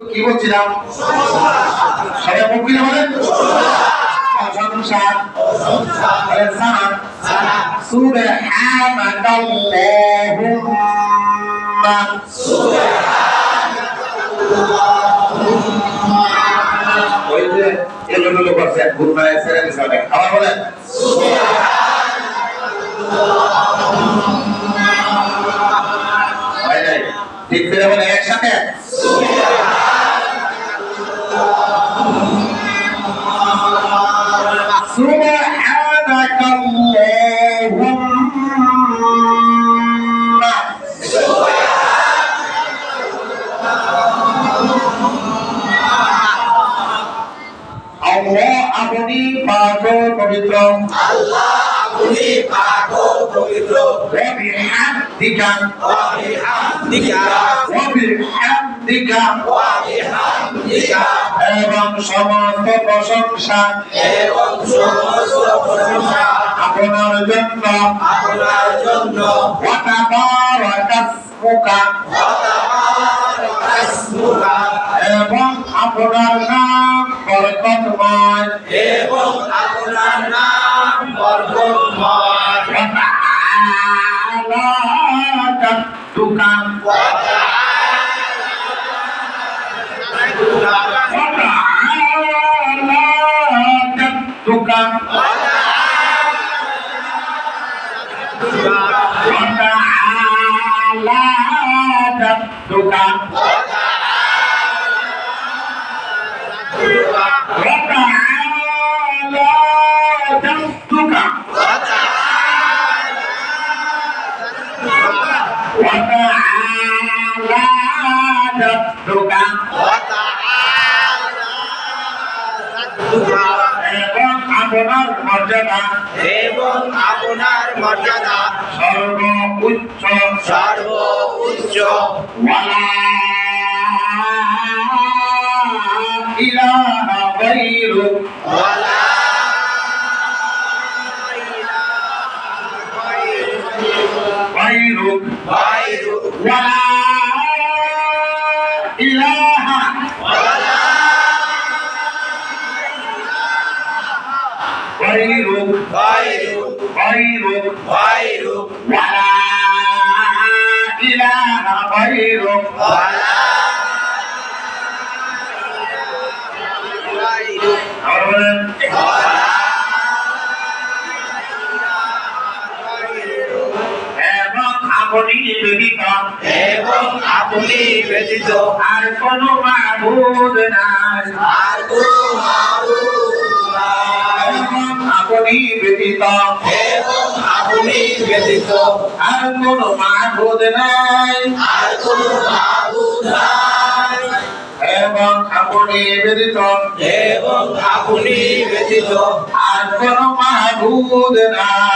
কি বলছিলাম সবাই মুখ খুলে বলেন প্রশংসা সুবহানাল্লাহুম্মা ওই যে এলোমেলো করছে গুরমায় ছেড়ে দিছে অনেক আবার বলেন হয় নাই ঠিক করে বলেন একসাথে سبحانك اللهم Allah আপনি পাক ও পবিত্র আল্লাহ আপনি পাক ও পবিত্র ওয়া বিহামদিকা এবং সমস্ত প্রশংসা আপনার জন্য ওয়া তাবারাকাসমুকা এবং আপনার নাম বরকতময় এবং আপনার মর্যাদা সর্বোচ্চ ওয়ালা ইলাহা গায়রুক ওয়ালা ইলাহা غيرك ولا إله غيرك এবং আপনি ব্যতীত আর কোনো মাবুদ নাই আপনি ব্যতীত আর কোনো মাবুদ নাই এবং আপনি ব্যতীত আর কোনো মাবুদ নাই